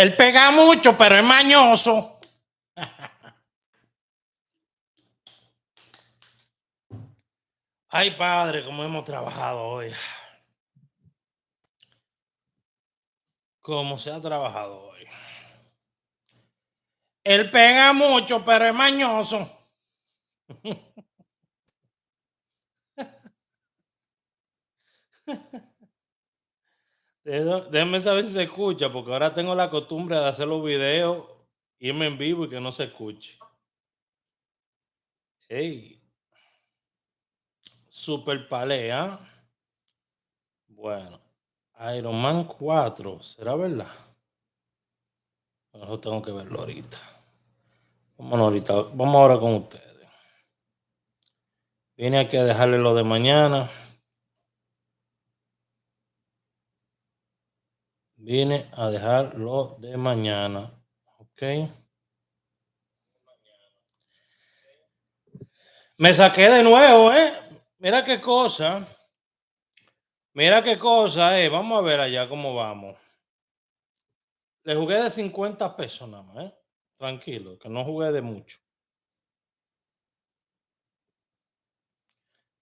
Él pega mucho, pero es mañoso. Ay, padre, cómo hemos trabajado hoy. Cómo se ha trabajado hoy. Él pega mucho, pero es mañoso. Déjenme saber si se escucha, porque ahora tengo la costumbre de hacer los videos, irme en vivo y que no se escuche. Hey, super palea. Bueno, Iron Man 4, ¿será verdad? Bueno, tengo que verlo ahorita. Vamos ahora con ustedes. Vine aquí a dejarle lo de mañana. Vine a dejar lo de mañana. Ok. Me saqué de nuevo, ¿eh? Mira qué cosa. Mira qué cosa, eh. Vamos a ver allá cómo vamos. Le jugué de 50 pesos nada más, ¿eh? Tranquilo, que no jugué de mucho.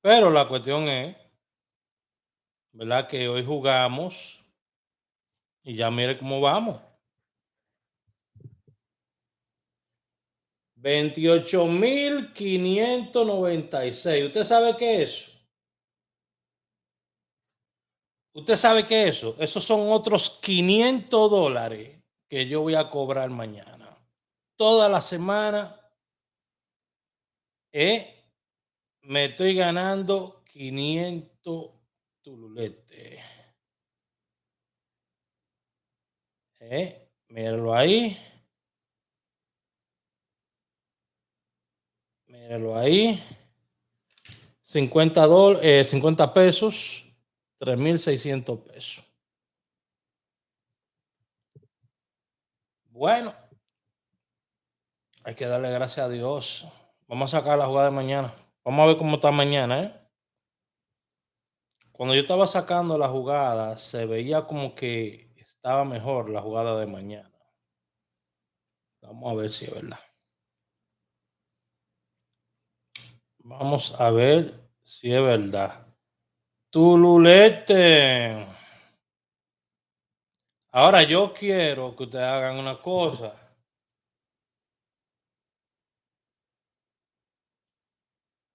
Pero la cuestión es, ¿verdad? Que hoy jugamos y ya mire cómo vamos. 28,596. ¿Usted sabe qué es eso? ¿Usted sabe qué es eso? Esos son otros $500 que yo voy a cobrar mañana. Toda la semana me estoy ganando 500 tululetes. Míralo ahí. Míralo ahí. 50 pesos. 3,600 pesos. Bueno, hay que darle gracias a Dios. Vamos a sacar la jugada de mañana. Vamos a ver cómo está mañana, ¿eh? Cuando yo estaba sacando la jugada, se veía como que estaba mejor la jugada de mañana. Vamos a ver si es verdad. Vamos a ver si es verdad. Tululete. Ahora yo quiero que ustedes hagan una cosa.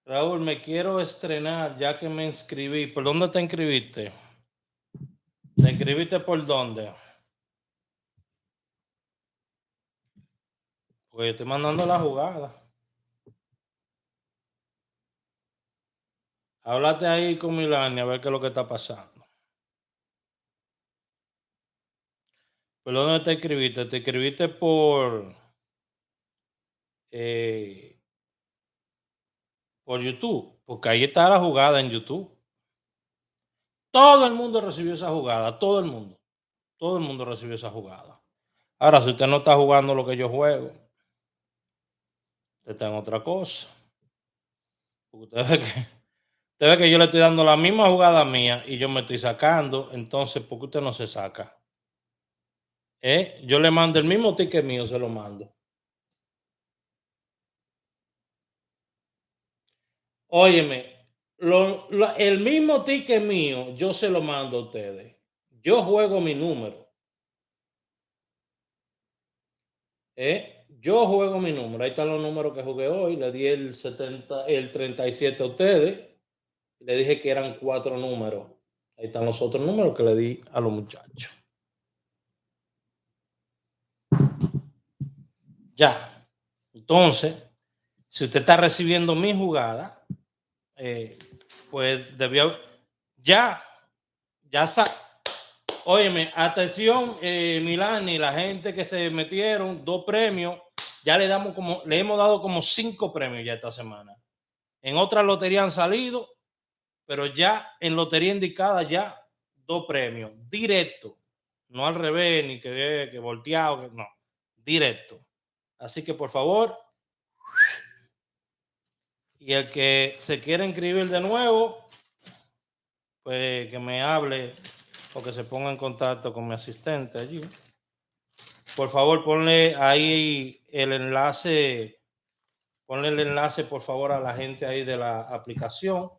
Raúl, me quiero estrenar ya que me inscribí. ¿Por dónde te inscribiste? ¿Te inscribiste por dónde? Pues yo estoy mandando la jugada. Háblate ahí con Milani a ver qué es lo que está pasando. ¿Por dónde te inscribiste? ¿Te inscribiste por YouTube? Porque ahí está la jugada en YouTube. Todo el mundo recibió esa jugada, todo el mundo. Todo el mundo recibió esa jugada. Ahora, si usted no está jugando lo que yo juego, usted está en otra cosa. Porque usted ve que yo le estoy dando la misma jugada mía y yo me estoy sacando. Entonces, ¿por qué usted no se saca? Yo le mando el mismo ticket mío, se lo mando. Óyeme, el mismo ticket mío, yo se lo mando a ustedes. Yo juego mi número. Yo juego mi número. Ahí están los números que jugué hoy. Le di el 37 a ustedes. Le dije que eran 4 números. Ahí están los otros números que le di a los muchachos. Ya. Entonces, si usted está recibiendo mi jugada, pues debió. Ya óyeme, atención, Milán y la gente que se metieron, 2 premios. Ya le hemos dado como 5 premios ya esta semana. En otras loterías han salido, pero ya en lotería indicada ya 2 premios, directo, no al revés, ni que volteado, no, directo. Así que por favor, y el que se quiera inscribir de nuevo, pues que me hable o que se ponga en contacto con mi asistente allí. Por favor, ponle ahí el enlace. Ponle el enlace, por favor, a la gente ahí de la aplicación.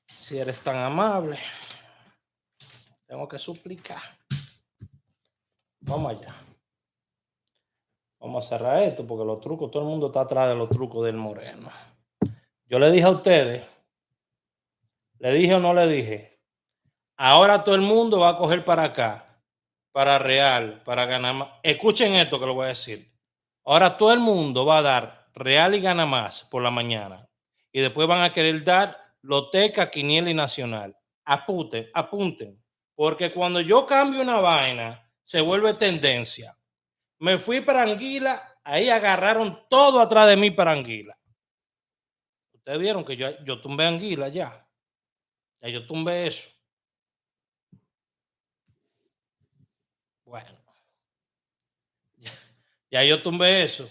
Si eres tan amable. Tengo que suplicar. Vamos allá. Vamos a cerrar esto porque los trucos, todo el mundo está atrás de los trucos del Moreno. Yo le dije a ustedes, le dije o no le dije, ahora todo el mundo va a coger para acá, para Real, para ganar más. Escuchen esto que lo voy a decir. Ahora todo el mundo va a dar Real y Gana Más por la mañana. Y después van a querer dar Loteca, Quiniela y Nacional. Apunten, apunten. Porque cuando yo cambio una vaina, se vuelve tendencia. Me fui para Anguila, ahí agarraron todo atrás de mí para Anguila. Ustedes vieron que yo tumbé Anguila ya. Ya yo tumbé eso. Bueno, ya yo tumbé eso.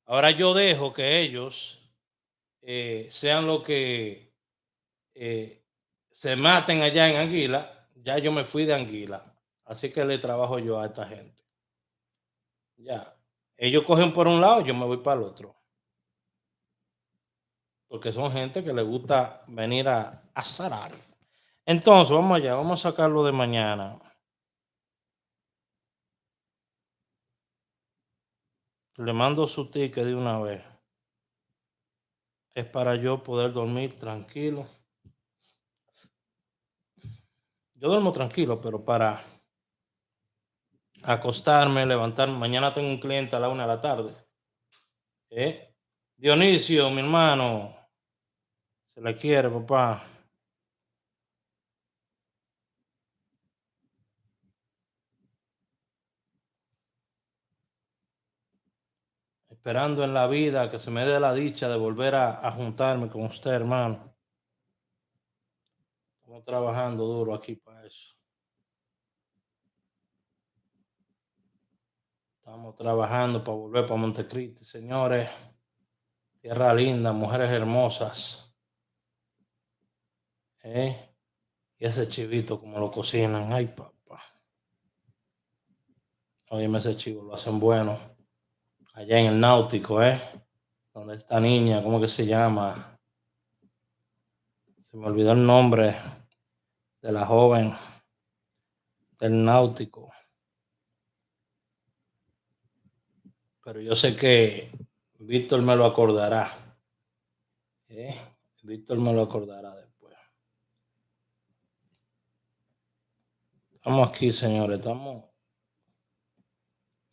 Ahora yo dejo que ellos sean lo que se maten allá en Anguila. Ya yo me fui de Anguila. Así que le trabajo yo a esta gente. Ya. Ellos cogen por un lado, yo me voy para el otro. Porque son gente que le gusta venir a zarar. Entonces, vamos allá, vamos a sacarlo de mañana. Le mando su ticket de una vez. Es para yo poder dormir tranquilo. Yo duermo tranquilo, pero para acostarme, levantarme. Mañana tengo un cliente a la 1 de la tarde. Dionisio, mi hermano, se le quiere, papá. Esperando en la vida que se me dé la dicha de volver a juntarme con usted, hermano. Estamos trabajando duro aquí para eso. Estamos trabajando para volver para Montecristi, señores. Tierra linda, mujeres hermosas. Y ese chivito, como lo cocinan. Ay, papá. Oye, ese chivo lo hacen bueno. Allá en el Náutico, donde esta niña, ¿cómo que se llama? Se me olvidó el nombre de la joven del Náutico. Pero yo sé que Víctor me lo acordará. Víctor me lo acordará después. Estamos aquí, señores. Estamos.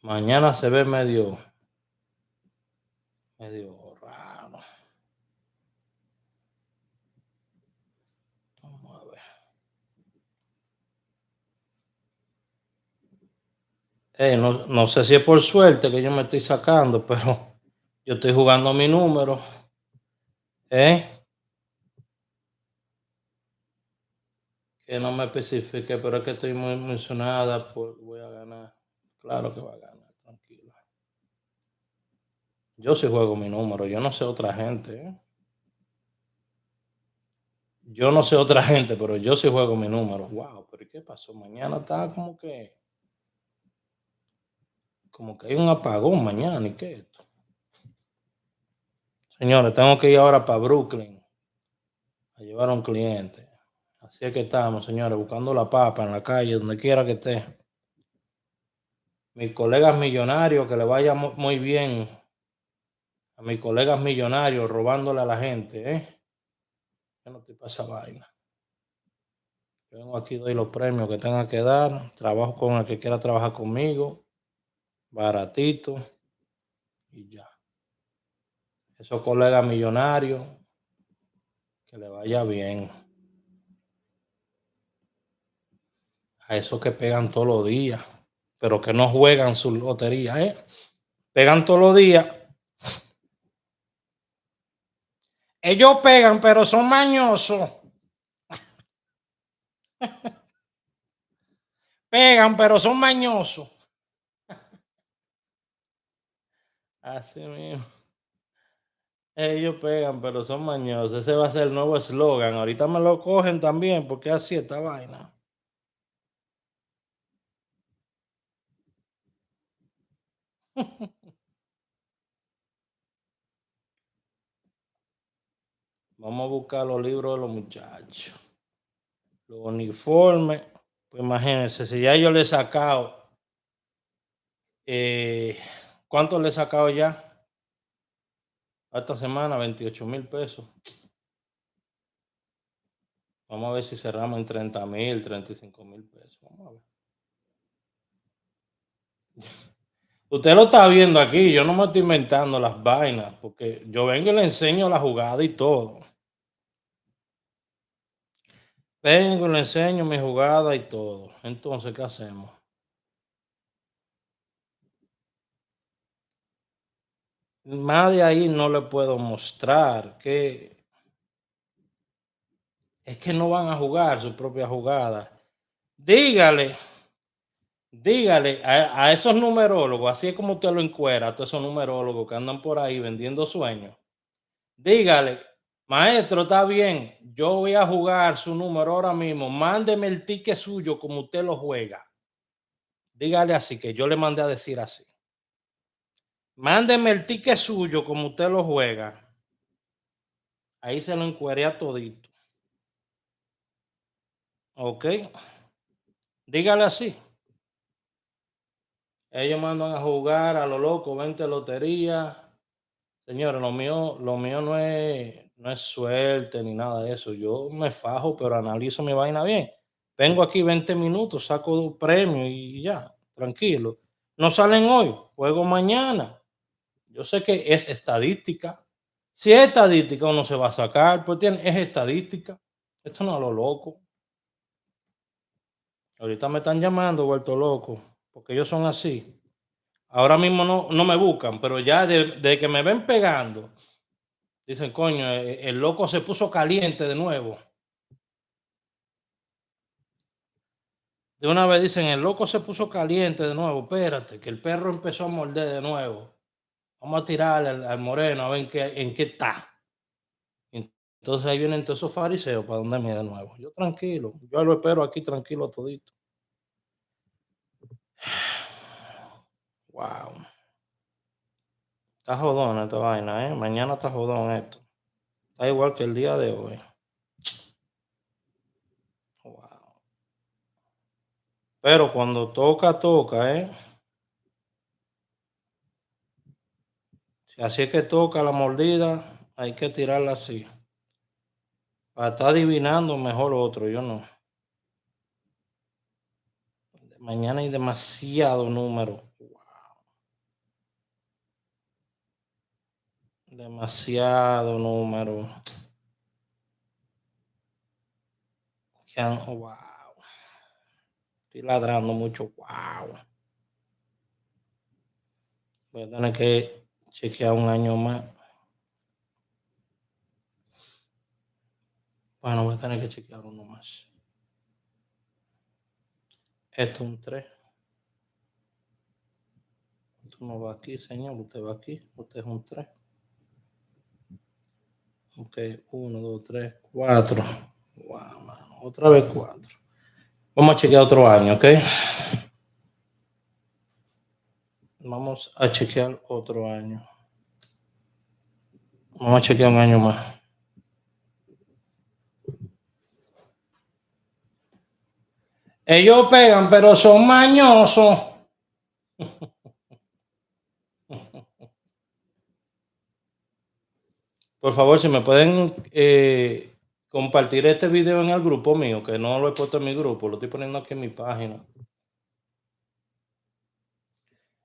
Mañana se ve medio raro. Vamos a ver. No sé si es por suerte que yo me estoy sacando, pero yo estoy jugando mi número. Que no me especifique, pero es que estoy muy emocionada, pues voy a ganar. Claro que va a ganar, tranquilo. Yo sí juego mi número, yo no sé otra gente. Yo no sé otra gente, pero yo sí juego mi número. Wow, pero ¿qué pasó? Mañana está como que hay un apagón mañana. ¿Y qué es esto? Señores, tengo que ir ahora para Brooklyn a llevar a un cliente. Así es que estamos, señores, buscando la papa en la calle, donde quiera que esté. Mis colegas millonarios, que le vaya muy bien a mis colegas millonarios robándole a la gente, Yo no estoy para esa vaina. Yo vengo aquí, doy los premios que tenga que dar, trabajo con el que quiera trabajar conmigo, baratito y ya. Esos colegas millonarios, que le vaya bien. A esos que pegan todos los días, pero que no juegan su lotería, Pegan todos los días. Ellos pegan, pero son mañosos. Pegan, pero son mañosos. Así mismo. Ellos pegan, pero son mañosos. Ese va a ser el nuevo eslogan. Ahorita me lo cogen también, porque así esta vaina. Vamos a buscar los libros de los muchachos. Los uniformes. Pues imagínense, si ya yo le he sacado, ¿cuánto le he sacado ya? Esta semana, 28,000 pesos. Vamos a ver si cerramos en 30,000, 35,000 pesos. Vamos a ver. Usted lo está viendo aquí, yo no me estoy inventando las vainas, porque yo vengo y le enseño la jugada y todo. Vengo y le enseño mi jugada y todo. Entonces, ¿qué hacemos? Más de ahí no le puedo mostrar que es que no van a jugar su propia jugada. Dígale, dígale a esos numerólogos, así es como usted lo encuera, a todos esos numerólogos que andan por ahí vendiendo sueños. Dígale, maestro, está bien, yo voy a jugar su número ahora mismo, mándeme el ticket suyo como usted lo juega. Dígale así, que yo le mandé a decir así. Mándeme el ticket suyo como usted lo juega. Ahí se lo encueré a todito. ¿Ok? Dígale así. Ellos mandan a jugar a lo loco, 20 loterías. Señores, lo mío no es suerte ni nada de eso. Yo me fajo, pero analizo mi vaina bien. Vengo aquí 20 minutos, saco premio y ya, tranquilo. No salen hoy, juego mañana. Yo sé que es estadística. Si es estadística, uno se va a sacar, pues es estadística. Esto no es lo loco. Ahorita me están llamando, vuelto loco, porque ellos son así. Ahora mismo no me buscan, pero ya de que me ven pegando, dicen, coño, el loco se puso caliente de nuevo. De una vez dicen, el loco se puso caliente de nuevo. Espérate, que el perro empezó a morder de nuevo. Vamos a tirarle al moreno a ver en qué está. Entonces ahí vienen todos esos fariseos para donde me de nuevo. Yo tranquilo, yo lo espero aquí tranquilo todito. Wow. Está jodón esta vaina, ¿eh? Mañana está jodón esto. Está igual que el día de hoy. Wow. Pero cuando toca, toca, ¿eh? Si así es que toca la mordida, hay que tirarla así. Para estar adivinando mejor otro, yo no. Mañana hay demasiado número. Wow. Demasiado número. Wow. Estoy ladrando mucho. Wow. Voy a tener que chequear un año más. Bueno, voy a tener que chequear uno más. Esto es un 3. Esto no va aquí, señor. Usted va aquí. Usted es un 3. Ok, 1, 2, 3, 4. Wow, mano. Otra vez 4. Vamos a chequear otro año, ¿ok? Vamos a chequear otro año. Vamos a chequear un año más. Ellos pegan, pero son mañosos. Por favor, si me pueden compartir este video en el grupo mío, que no lo he puesto en mi grupo, lo estoy poniendo aquí en mi página.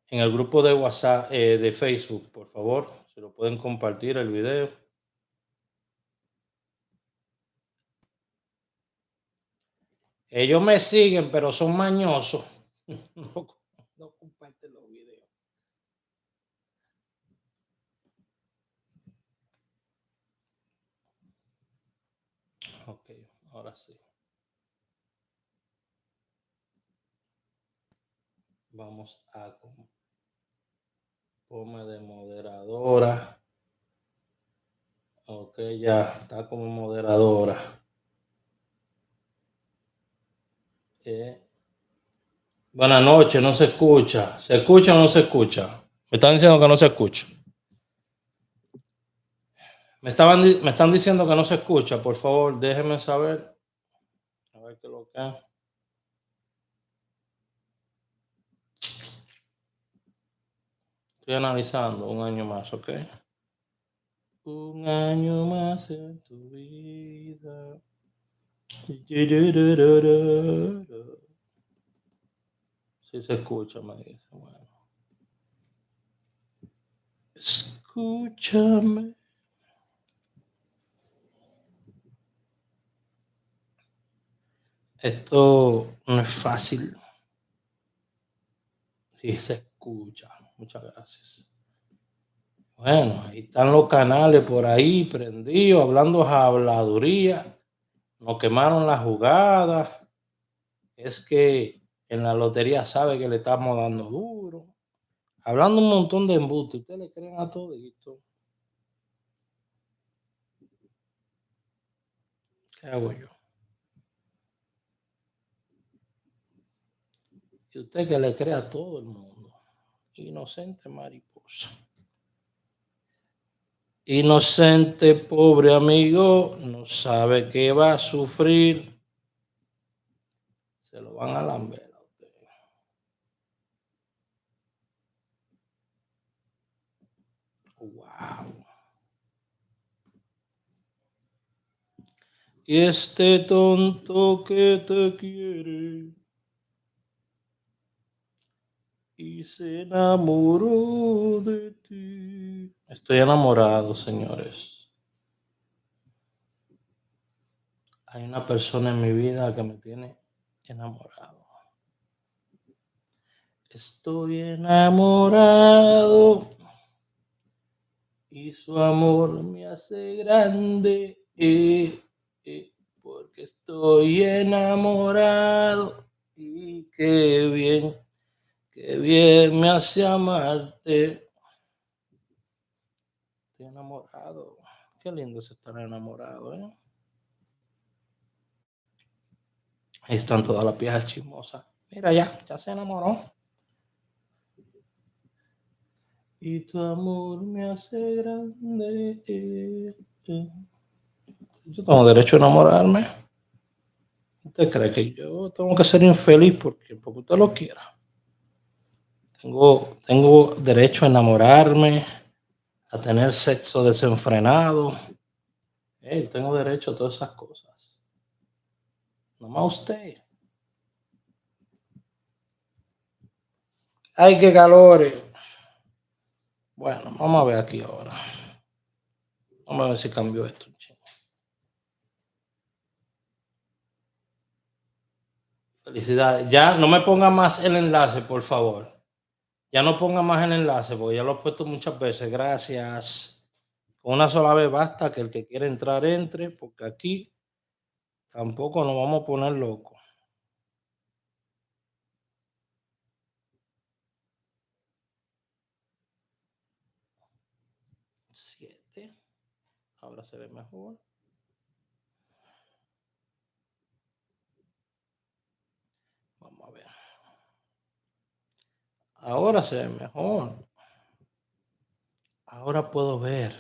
En el grupo de WhatsApp, de Facebook, por favor, si lo pueden compartir el video. Ellos me siguen, pero son mañosos. No comparten los videos. Ok, ahora sí. Vamos a ponme de moderadora. Ok, ya está como moderadora. Buenas noches, no se escucha. ¿Se escucha o no se escucha? Me están diciendo que no se escucha. Me están diciendo que no se escucha. Por favor, déjenme saber. A ver qué es lo que es. Estoy analizando un año más, ¿ok? Un año más en tu vida. Si se escucha, me dice. Bueno. Escúchame. Esto no es fácil. Sí se escucha. Muchas gracias. Bueno, ahí están los canales por ahí prendidos, hablando habladuría. Nos quemaron la jugada. Es que en la lotería sabe que le estamos dando duro. Hablando un montón de embuste. Ustedes le creen a todo esto. ¿Qué hago yo? Y usted que le cree a todo el mundo. Inocente mariposa. Inocente, pobre amigo, no sabe que va a sufrir. Se lo van a lamber a usted. Wow. Y este tonto que te quiere y se enamoró de ti. Estoy enamorado, señores. Hay una persona en mi vida que me tiene enamorado. Estoy enamorado y su amor me hace grande, porque estoy enamorado y qué bien me hace amarte. Estoy enamorado. Qué lindo es estar enamorado, ¿eh? Ahí están todas las viejas chismosas. Mira, ya se enamoró. Y tu amor me hace grande. Yo tengo derecho a enamorarme. ¿Usted cree que yo tengo que ser infeliz porque usted lo quiera? Tengo derecho a enamorarme, a tener sexo desenfrenado. Tengo derecho a todas esas cosas. Nomás usted. Ay, qué calores. Bueno, vamos a ver aquí ahora. Vamos a ver si cambió esto. Felicidades. Ya no me ponga más el enlace, por favor. Ya no ponga más el enlace, porque ya lo he puesto muchas veces. Gracias. Con una sola vez basta que el que quiera entrar entre, porque aquí tampoco nos vamos a poner locos. 7. Ahora se ve mejor. Vamos a ver. Ahora se ve mejor. Ahora puedo ver.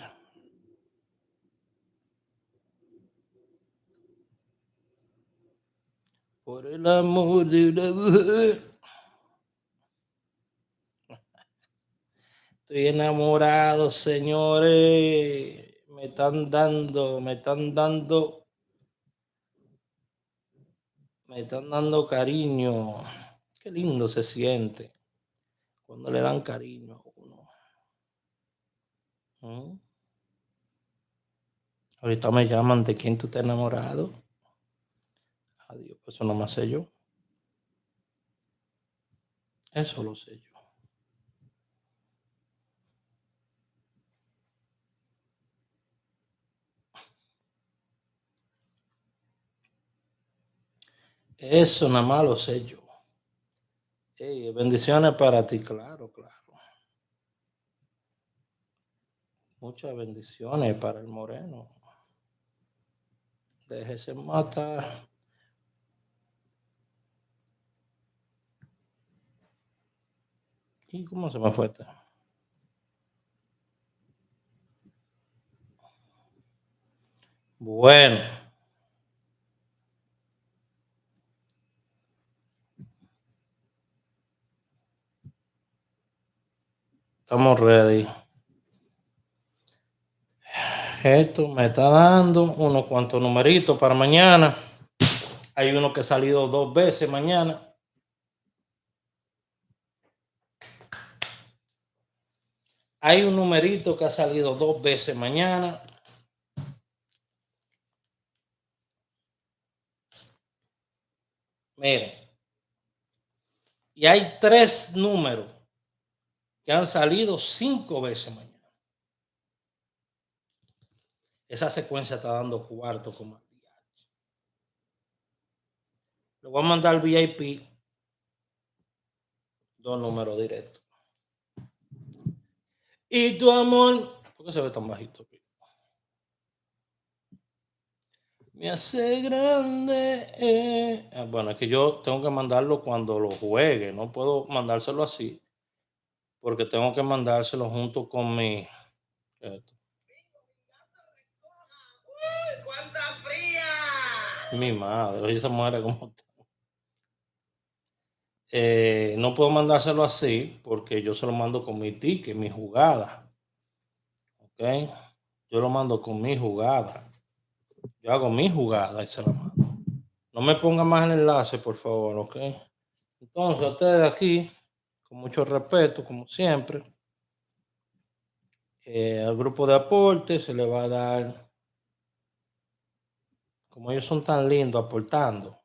Por el amor de una mujer. Estoy enamorado, señores. Me están dando cariño. Qué lindo se siente cuando le dan cariño a uno. ¿Mm? Ahorita me llaman de quién tú estás enamorado. Adiós, pues eso no me sé yo. Eso lo sé yo. Eso nada más lo sé yo. Bendiciones para ti, claro, claro. Muchas bendiciones para el moreno. Déjese matar. ¿Y cómo se me fue este? Bueno. Estamos ready. Esto me está dando unos cuantos numeritos para mañana. Hay uno que ha salido 2 veces mañana. Hay un numerito que ha salido 2 veces mañana. Miren. Y hay 3 números que han salido 5 veces mañana. Esa secuencia está dando cuarto como le voy a mandar al VIP 2 números directos. Y tu amor, ¿por qué se ve tan bajito? Me hace grande. Bueno, es que yo tengo que mandarlo cuando lo juegue. No puedo mandárselo así. Porque tengo que mandárselo junto con mi. ¡Cuánta fría! Mi madre, oye, se muere como. No puedo mandárselo así porque yo se lo mando con mi ticket, mi jugada. ¿Ok? Yo lo mando con mi jugada. Yo hago mi jugada y se la mando. No me ponga más el enlace, por favor, ¿ok? Entonces, a ustedes aquí, con mucho respeto, como siempre, al grupo de aporte se le va a dar, como ellos son tan lindos aportando.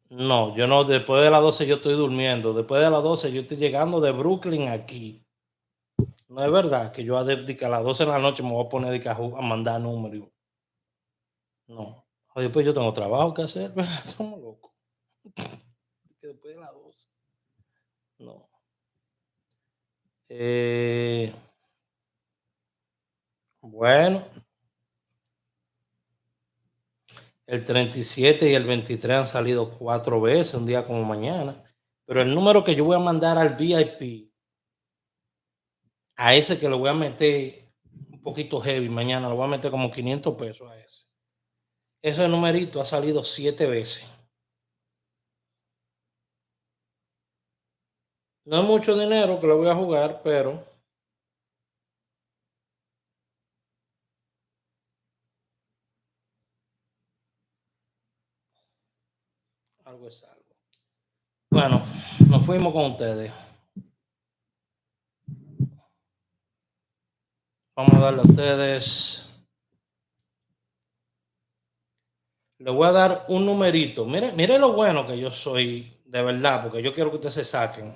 No, yo no, después de las 12 yo estoy durmiendo. Después de las 12 yo estoy llegando de Brooklyn aquí. No es verdad que yo a las 12 de la noche me voy a poner a mandar números. No. Después yo tengo trabajo que hacer. Somos locos. Que después de las 12. No. Bueno. El 37 y el 23 han salido 4 veces, un día como mañana. Pero el número que yo voy a mandar al VIP, a ese que le voy a meter un poquito heavy mañana, le voy a meter como 500 pesos a ese. Ese numerito ha salido 7 veces. No es mucho dinero que le voy a jugar, pero algo es algo. Bueno, nos fuimos con ustedes. Vamos a darle a ustedes. Le voy a dar un numerito. Mire lo bueno que yo soy, de verdad, porque yo quiero que ustedes se saquen.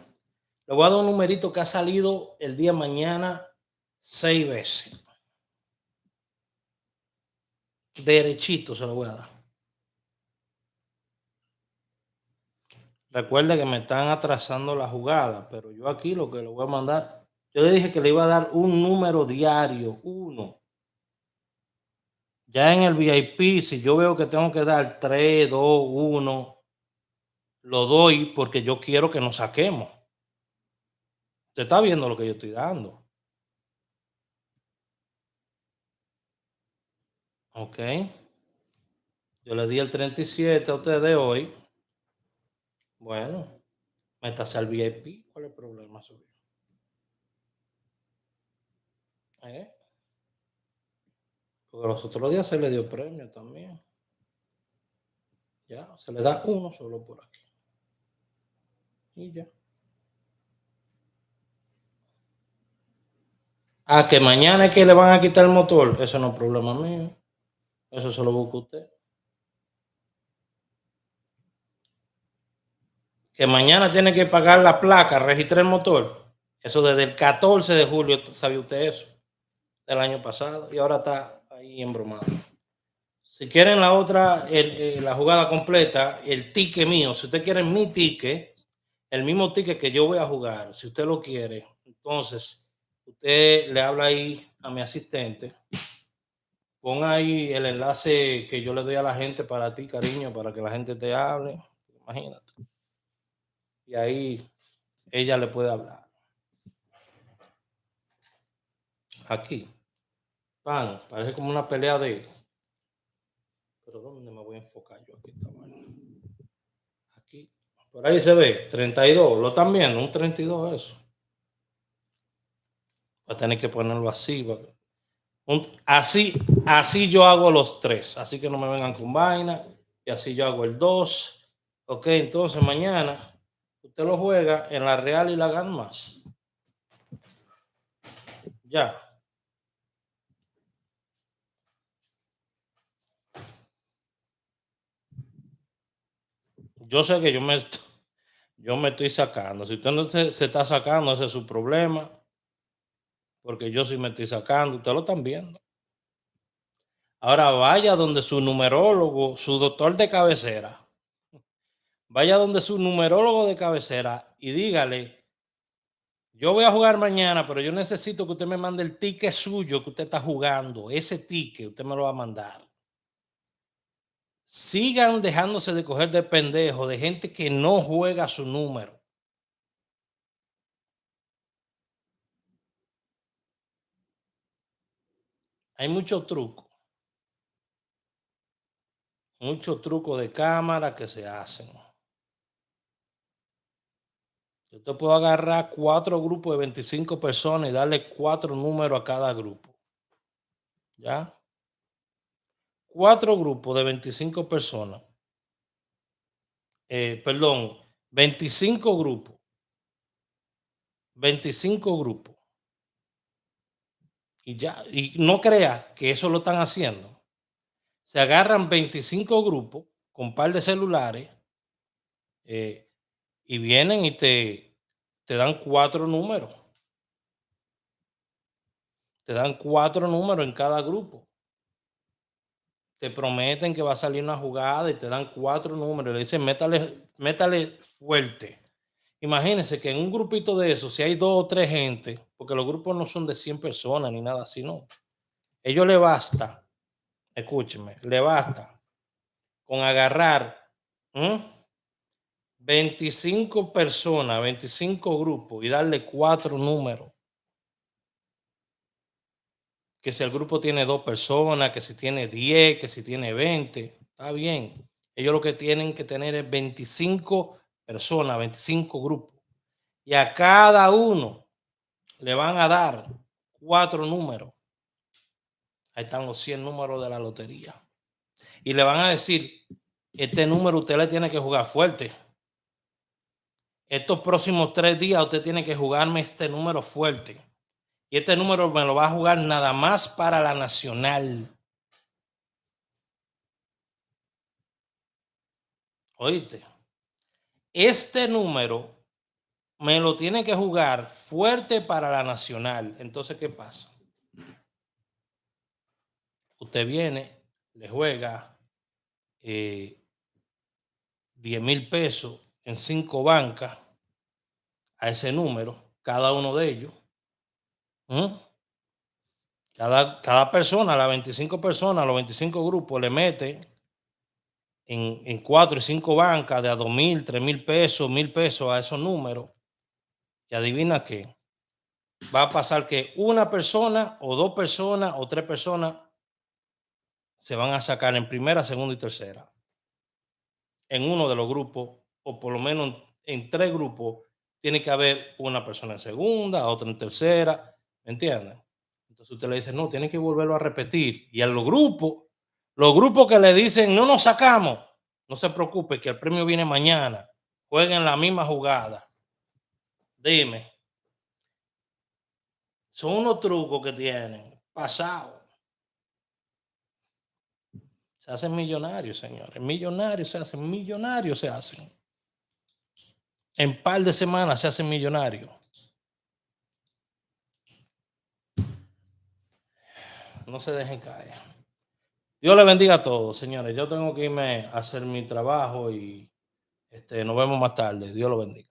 Le voy a dar un numerito que ha salido el día de mañana 6 veces. Derechito se lo voy a dar. Recuerde que me están atrasando la jugada, pero yo aquí lo que le voy a mandar, yo le dije que le iba a dar un número diario, uno. Ya en el VIP, si yo veo que tengo que dar 3, 2, 1, lo doy porque yo quiero que nos saquemos. Usted está viendo lo que yo estoy dando. Ok. Yo le di el 37 a ustedes hoy. Bueno, métase al VIP. ¿Cuál es el problema? ¿Eh? Porque los otros días se le dio premio también. Ya, se le da uno solo por aquí. Y ya. Ah, que mañana es que le van a quitar el motor. Eso no es problema mío. Eso se lo busca usted. Que mañana tiene que pagar la placa, registrar el motor. Eso desde el 14 de julio, ¿sabía usted eso? Del año pasado. Y ahora está ahí embromado. Si quieren la otra, la jugada completa, el ticket mío, si usted quiere mi ticket, el mismo ticket que yo voy a jugar, si usted lo quiere, entonces usted le habla ahí a mi asistente, pon ahí el enlace que yo le doy a la gente para ti, cariño, para que la gente te hable, imagínate. Y ahí ella le puede hablar. aquí. Pan, parece como una pelea de... Pero ¿dónde me voy a enfocar yo? Aquí está bueno. Aquí. Por ahí se ve, 32. ¿Lo están viendo? Un 32 eso. Va a tener que ponerlo así. Así yo hago los 3. Así que no me vengan con vaina. Y así yo hago el 2. Ok, entonces mañana usted lo juega en la Real y la gana más. Ya. Yo sé que yo me estoy sacando. Si usted no se está sacando, ese es su problema. Porque yo sí me estoy sacando. Ustedes lo están viendo. Ahora vaya donde su numerólogo, su doctor de cabecera. Vaya donde su numerólogo de cabecera y dígale: yo voy a jugar mañana, pero yo necesito que usted me mande el ticket suyo que usted está jugando. Ese ticket usted me lo va a mandar. Sigan dejándose de coger de pendejo, de gente que no juega su número. Hay muchos trucos de cámara que se hacen. Yo te puedo agarrar 4 grupos de 25 personas y darle 4 números a cada grupo. ¿Ya? 4 grupos de 25 personas. Perdón, 25 grupos. 25 grupos. Y ya, y no creas que eso lo están haciendo. Se agarran 25 grupos con un par de celulares y vienen y te dan 4 números. Te dan 4 números en cada grupo. Te prometen que va a salir una jugada y te dan 4 números. Le dicen, métale fuerte. Imagínense que en un grupito de esos, si hay 2 o 3 gente, porque los grupos no son de 100 personas ni nada así, no. Ellos le basta, escúcheme, le basta con agarrar 25 personas, 25 grupos y darle 4 números. Que si el grupo tiene 2 personas, que si tiene 10, que si tiene 20, está bien. Ellos lo que tienen que tener es 25 personas, 25 grupos. Y a cada uno le van a dar 4 números. Ahí están los 100 números de la lotería. Y le van a decir, este número usted le tiene que jugar fuerte. Estos próximos 3 días usted tiene que jugarme este número fuerte. Y este número me lo va a jugar nada más para la nacional. ¿Oíste? Este número me lo tiene que jugar fuerte para la nacional. Entonces, ¿qué pasa? Usted viene, le juega 10,000 pesos en 5 bancas a ese número, cada uno de ellos. Cada persona, las 25 personas, los 25 grupos, le mete en 4 y 5 bancas de a 2,000, 3,000 pesos, 1,000 pesos a esos números. Y adivina qué, va a pasar que una persona o 2 personas o 3 personas se van a sacar en primera, segunda y tercera. En uno de los grupos, o por lo menos en 3 grupos, tiene que haber una persona en segunda, otra en tercera, ¿me entienden? Entonces usted le dice, no, tiene que volverlo a repetir. Y a los grupos que le dicen, no nos sacamos, no se preocupe, que el premio viene mañana. Jueguen la misma jugada. Dime. Son unos trucos que tienen pasados. Se hacen millonarios, señores. Millonarios se hacen, millonarios se hacen. En par de semanas se hacen millonarios. No se dejen caer. Dios le bendiga a todos, señores. Yo tengo que irme a hacer mi trabajo y nos vemos más tarde. Dios lo bendiga.